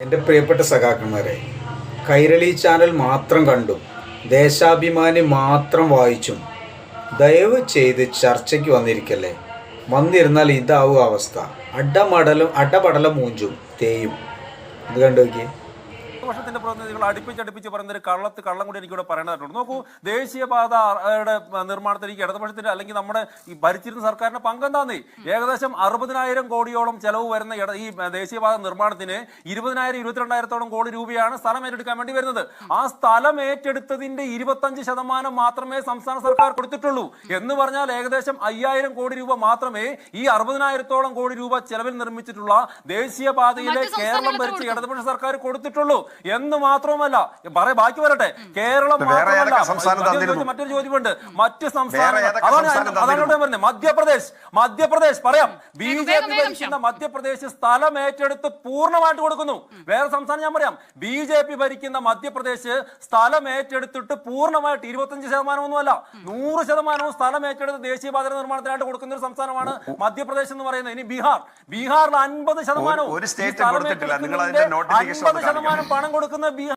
എൻ്റെ പ്രിയപ്പെട്ട സഖാക്കന്മാരെ, കൈരളി ചാനൽ മാത്രം കണ്ടും ദേശാഭിമാനി മാത്രം വായിച്ചും ദയവ് ചെയ്ത് ചർച്ചയ്ക്ക് വന്നിരിക്കല്ലേ. വന്നിരുന്നാൽ ഇതാവും അവസ്ഥ. അടപടലം മൂഞ്ചും തേയും. ഇത് കണ്ടു നോക്കിയേ. വർഷത്തിന്റെ പ്രതിനിധികൾ അടുപ്പിച്ചടുപ്പിച്ച് പറയുന്നൊരു കള്ളം കൂടി എനിക്കിവിടെ പറയേണ്ടതായിട്ടുണ്ട്. നോക്കൂ, ദേശീയപാതയുടെ നിർമ്മാണത്തിലേക്ക് ഇടതുപക്ഷത്തിന്റെ അല്ലെങ്കിൽ നമ്മുടെ ഈ ഭരിച്ചിരുന്ന സർക്കാരിന്റെ പങ്കെന്താന്നേ. ഏകദേശം 60,000 കോടിയോളം ചെലവ് വരുന്ന ഈ ദേശീയപാത നിർമ്മാണത്തിന് 20,000-22,000 കോടി രൂപയാണ് സ്ഥലം ഏറ്റെടുക്കാൻ വേണ്ടി വരുന്നത്. ആ സ്ഥലം ഏറ്റെടുത്തതിന്റെ 25% മാത്രമേ സംസ്ഥാന സർക്കാർ കൊടുത്തിട്ടുള്ളൂ. എന്ന് പറഞ്ഞാൽ ഏകദേശം 5,000 കോടി രൂപ മാത്രമേ ഈ 60,000 കോടി രൂപ ചെലവിൽ നിർമ്മിച്ചിട്ടുള്ള ദേശീയപാതയിലെ കേരളം ഭരിച്ച ഇടതുപക്ഷ സർക്കാർ കൊടുത്തിട്ടുള്ളൂ എന്ന് മാത്രമല്ല, ബാക്കി വരട്ടെ. കേരളം മാത്രമല്ല, മറ്റൊരു ചോദ്യമുണ്ട്. മറ്റ് സംസ്ഥാനങ്ങൾ, അതാണ് പറഞ്ഞത്. മധ്യപ്രദേശ് പറയാം. BJP ഭരിക്കുന്ന മധ്യപ്രദേശ് സ്ഥലം ഏറ്റെടുത്ത് പൂർണ്ണമായിട്ട് കൊടുക്കുന്നു. വേറെ സംസ്ഥാനം ഞാൻ പറയാം. BJP ഭരിക്കുന്ന മധ്യപ്രദേശ് സ്ഥലം ഏറ്റെടുത്തിട്ട് പൂർണ്ണമായിട്ട് 25% ഒന്നുമല്ല, 100% സ്ഥലം ഏറ്റെടുത്ത് ദേശീയപാത നിർമ്മാണത്തിനായിട്ട് കൊടുക്കുന്ന ഒരു സംസ്ഥാനമാണ് മധ്യപ്രദേശ് എന്ന് പറയുന്നത്. ഇനി ബീഹാറിൽ 50% പണം കൊടുക്കുന്ന